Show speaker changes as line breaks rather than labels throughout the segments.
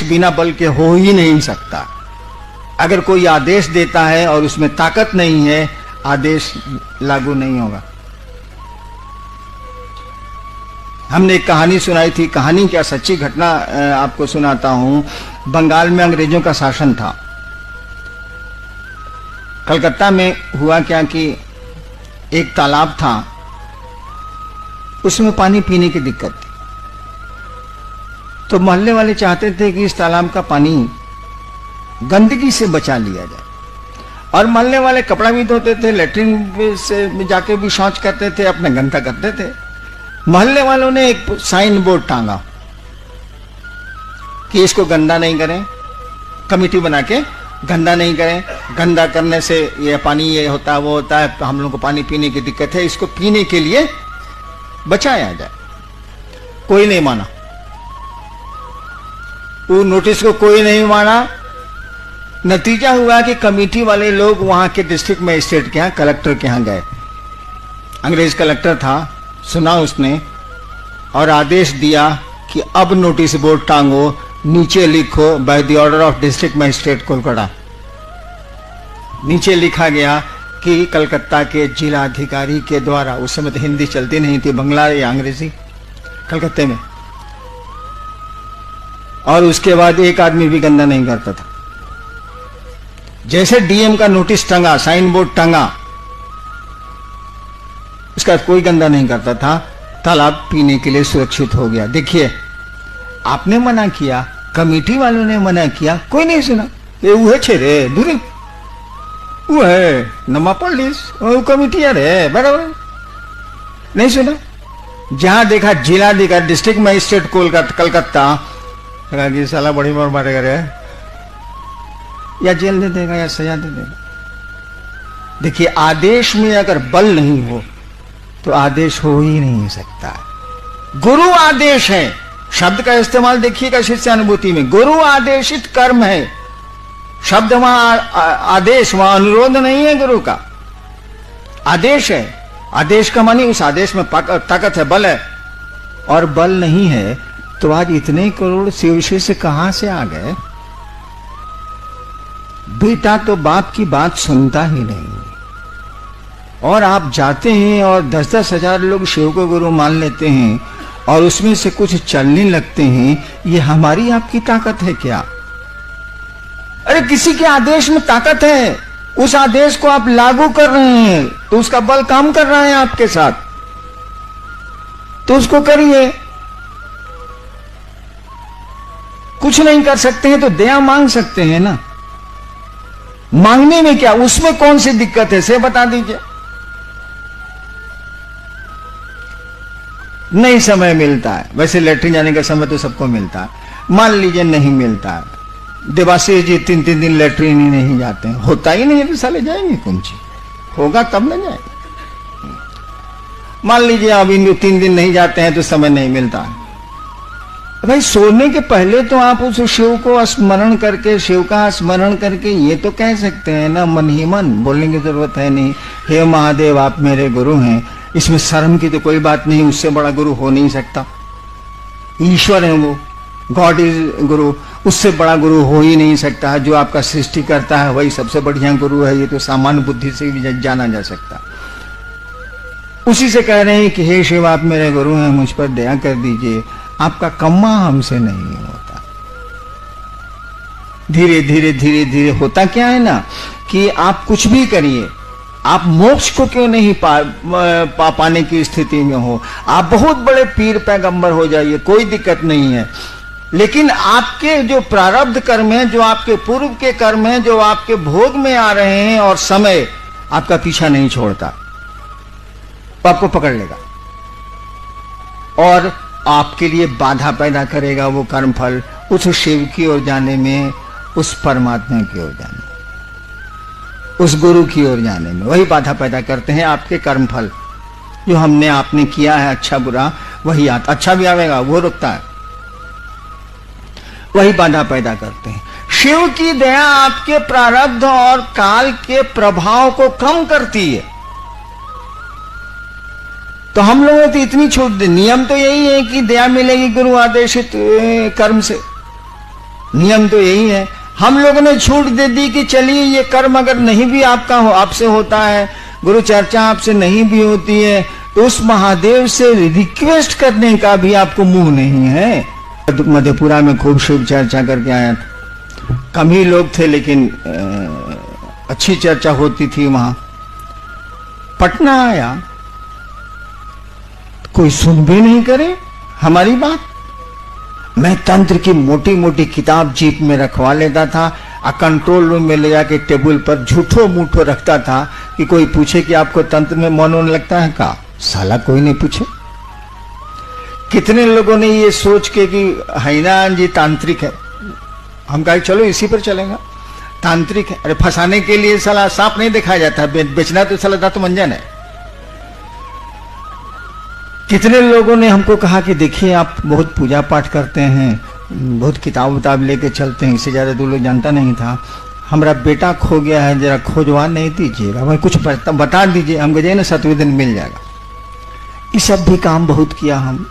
बिना बल के हो ही नहीं सकता। अगर कोई आदेश देता है और उसमें ताकत नहीं है, आदेश लागू नहीं होगा। हमने एक कहानी सुनाई थी, कहानी क्या सच्ची घटना आपको सुनाता हूं। बंगाल में अंग्रेजों का शासन था। कलकत्ता में हुआ क्या कि एक तालाब था, उसमें पानी पीने की दिक्कत थी। तो मोहल्ले वाले चाहते थे कि इस तालाब का पानी गंदगी से बचा लिया जाए, और मोहल्ले वाले कपड़ा भी धोते थे, लेटरिन से जाके भी शौच करते थे, अपने गंदा करते थे। मोहल्ले वालों ने एक साइन बोर्ड टांगा कि इसको गंदा नहीं करें, कमेटी बना के गंदा नहीं करें, गंदा करने से ये पानी ये होता है वो होता है, तो हम लोग को पानी पीने की दिक्कत है, इसको पीने के लिए बचाया जाए। कोई नहीं माना, वो नोटिस को कोई नहीं माना। नतीजा हुआ कि कमेटी वाले लोग वहां के डिस्ट्रिक्ट मजिस्ट्रेट के यहाँ, कलेक्टर के यहाँ गए। अंग्रेज कलेक्टर था, सुना उसने और आदेश दिया कि अब नोटिस बोर्ड टांगो, नीचे लिखो by the order of district magistrate Kolkata. नीचे लिखा गया कि कलकत्ता के जिला अधिकारी के द्वारा, उस समय तो हिंदी चलती नहीं थी, बंगला या अंग्रेजी कलकत्ते में। और उसके बाद एक आदमी भी गंदा नहीं करता था। जैसे डीएम का नोटिस टंगा, साइन बोर्ड टंगा, उसका कोई गंदा नहीं करता था। तालाब पीने के लिए सुरक्षित हो गया। देखिए, आपने मना किया, कमेटी वालों ने मना किया, कोई नहीं सुना। ये वो है छेरे दूरी, वो है नमा पुलिस, वो कमेटी है बराबर, नहीं सुना। जहां देखा जिलाधिकारी, डिस्ट्रिक्ट मजिस्ट्रेट कलकत्ता, कि साला बड़ी मार मारेगा रे, या जेल दे देगा या सजा दे देगा। देखिए, आदेश में अगर बल नहीं हो तो आदेश हो ही नहीं सकता। गुरु आदेश है, शब्द का इस्तेमाल देखिएगा शिष्यानुभूति में, गुरु आदेशित कर्म है। शब्द वहां आदेश, वहां अनुरोध नहीं है, गुरु का आदेश है। आदेश का मानी उस आदेश में ताकत है, बल है। और बल नहीं है तो आज इतने करोड़ शिव शिष्य कहां से आ गए? बेटा तो बाप की बात सुनता ही नहीं, और आप जाते हैं और 10-10 हजार लोग शिव को गुरु मान लेते हैं और उसमें से कुछ चलने लगते हैं। ये हमारी आपकी ताकत है क्या? अरे किसी के आदेश में ताकत है, उस आदेश को आप लागू कर रहे हैं तो उसका बल काम कर रहा है आपके साथ, तो उसको करिए। कुछ नहीं कर सकते हैं तो दया मांग सकते हैं ना। मांगने में क्या, उसमें कौन सी दिक्कत है, से बता दीजिए। नहीं समय मिलता है, वैसे लेटरिन जाने का समय तो सबको मिलता है, मान लीजिए नहीं मिलता है। देवाशीष जी 3-3 दिन लेटरिन ही नहीं जाते हैं, होता ही नहीं है तो साले जाएंगे कौन सी, होगा तब न जाएंगे। मान लीजिए अब इन 3 दिन नहीं जाते हैं तो समय नहीं मिलता है। भाई सोने के पहले तो आप उस शिव को स्मरण करके, शिव का स्मरण करके ये तो कह सकते हैं ना, मन ही मन, बोलने की जरूरत है नहीं, हे महादेव आप मेरे गुरु हैं। इसमें शर्म की तो कोई बात नहीं, उससे बड़ा गुरु हो नहीं सकता। ईश्वर है वो, गॉड इज गुरु, उससे बड़ा गुरु हो ही नहीं सकता है। जो आपका सृष्टि करता है वही सबसे बढ़िया गुरु है, ये तो सामान्य बुद्धि से भी जाना जा सकता। उसी से कह रहे हैं कि हे शिव आप मेरे गुरु हैं, मुझ पर दया कर दीजिए, आपका कम्मा हमसे नहीं होता। धीरे धीरे धीरे धीरे होता क्या है ना कि आप कुछ भी करिए, आप मोक्ष को क्यों नहीं पाने की स्थिति में हो, आप बहुत बड़े पीर पैगंबर हो जाइए, कोई दिक्कत नहीं है, लेकिन आपके जो प्रारब्ध कर्म है, जो आपके पूर्व के कर्म है, जो आपके भोग में आ रहे हैं और समय आपका पीछा नहीं छोड़ता, तो आपको पकड़ लेगा और आपके लिए बाधा पैदा करेगा। वो कर्म फल उस शिव की ओर जाने में, उस परमात्मा की ओर जाने में, उस गुरु की ओर जाने में, वही बाधा पैदा करते हैं। आपके कर्म फल जो हमने आपने किया है, अच्छा बुरा, वही आता, अच्छा भी आवेगा वो रुकता है, वही बाधा पैदा करते हैं। शिव की दया आपके प्रारब्ध और काल के प्रभाव को कम करती है। तो हम लोगों ने तो इतनी छूट दी, नियम तो यही है कि दया मिलेगी गुरु आदेशित कर्म से, नियम तो यही है। हम लोगों ने छूट दे दी कि चलिए ये कर्म अगर नहीं भी आपका आपसे होता है, गुरु चर्चा आपसे नहीं भी होती है, तो उस महादेव से रिक्वेस्ट करने का भी आपको मुंह नहीं है। मधेपुरा में खूब शिव चर्चा करके आया था, कम ही लोग थे लेकिन अच्छी चर्चा होती थी वहां। पटना आया, कोई सुन भी नहीं करे हमारी बात। मैं तंत्र की मोटी मोटी किताब जीप में रखवा लेता था और कंट्रोल रूम में ले जाके टेबल पर झूठो मूठो रखता था कि कोई पूछे कि आपको तंत्र में मन होने लगता है का? साला कोई नहीं पूछे। कितने लोगों ने ये सोच के कि हैनान जी तांत्रिक है, हम कहा चलो इसी पर चलेगा, तांत्रिक है। अरे फंसाने के लिए साला सांप नहीं दिखाया जाता, बेचना तो साला दांत मंजन है। कितने लोगों ने हमको कहा कि देखिए आप बहुत पूजा पाठ करते हैं, बहुत किताब उताब लेके चलते हैं, इससे ज्यादा दूर लोग जानता नहीं था। हमारा बेटा खो गया है, जरा खोजवा नहीं दीजिएगा, मैं कुछ बता दीजिए, हम गए ना 7वें दिन मिल जाएगा। ये सब भी काम बहुत किया हम,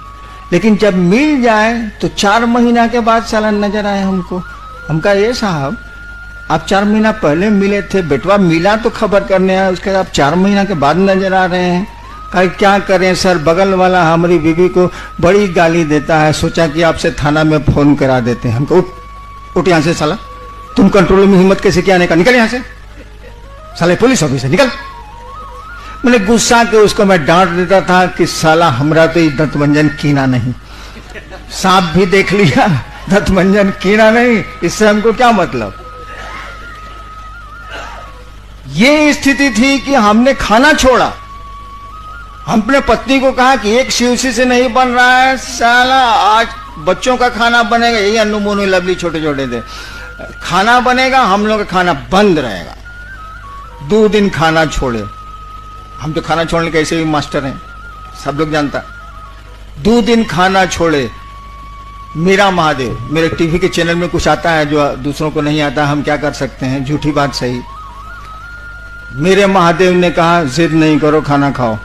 लेकिन जब मिल जाए तो 4 महीना के बाद साला नजर आए हमको। हम कहा ये साहब आप 4 महीना पहले मिले थे, बेटवा मिला तो खबर करने आए, उसके बाद आप 4 महीना के बाद नजर आ रहे हैं। कहा क्या करें सर, बगल वाला हमारी बीवी को बड़ी गाली देता है, सोचा कि आपसे थाना में फोन करा देते हैं। हमको उठ यहां से साला, तुम कंट्रोल में हिम्मत कैसे किया आने का, निकल यहां से साले पुलिस ऑफिसर निकल। मैंने गुस्सा के उसको मैं डांट देता था कि साला हमरा तो दंतमंजन कीना नहीं, सांप भी देख लिया दंतमंजन कीना नहीं, इससे हमको क्या मतलब। ये स्थिति थी कि हमने खाना छोड़ा। हमने पत्नी को कहा कि एक शिवसी से नहीं बन रहा है साला, आज बच्चों का खाना बनेगा, यही अन्नू मोनू लवली छोटे छोटे थे, खाना बनेगा, हम लोग का खाना बंद रहेगा। 2 दिन खाना छोड़े, हम तो खाना छोड़ने के ऐसे भी मास्टर हैं, सब लोग जानता। 2 दिन खाना छोड़े। मेरा महादेव, मेरे टीवी के चैनल में कुछ आता है जो दूसरों को नहीं आता, हम क्या कर सकते हैं, झूठी बात सही। मेरे महादेव ने कहा जिद नहीं करो, खाना खाओ।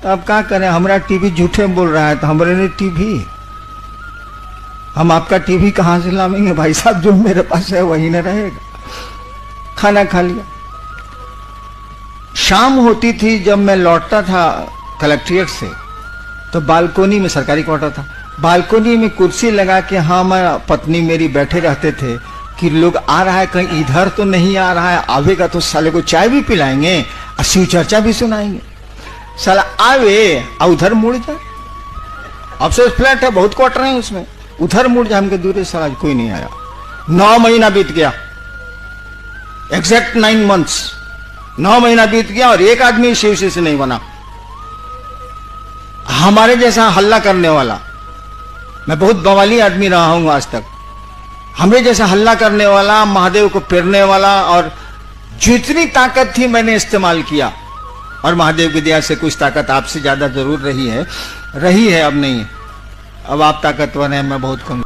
तो अब क्या करें, हमारा टीवी झूठे बोल रहा है, तो हमारे लिए टीवी, हम आपका टीवी कहां से लावेंगे भाई साहब, जो मेरे पास है वही न रहेगा। खाना खा लिया। शाम होती थी जब मैं लौटता था कलेक्ट्रेट से, तो बालकोनी में, सरकारी क्वार्टर था, बालकोनी में कुर्सी लगा के हम पत्नी मेरी बैठे रहते थे कि लोग आ रहा है कहीं इधर तो नहीं आ रहा है, आवेगा तो साले को चाय भी पिलाएंगे और शिव चर्चा भी सुनाएंगे। साला आवे और उधर मुड़ जाए, अफसोस फ्लैट है, बहुत क्वार्टर है उसमें, उधर मुड़ जाए, हमके दूर साला कोई नहीं आया। 9 महीना बीत गया, एग्जैक्ट 9 months, 9 महीना बीत गया और एक आदमी शिवसी से नहीं बना। हमारे जैसा हल्ला करने वाला, मैं बहुत बवाली आदमी रहा हूं आज तक, हमें जैसा हल्ला करने वाला, महादेव को पेरने वाला, और जितनी ताकत थी मैंने इस्तेमाल किया, और महादेव की दया से कुछ ताकत आपसे ज्यादा जरूर रही है, अब नहीं है। अब आप ताकतवर हैं, मैं बहुत कम।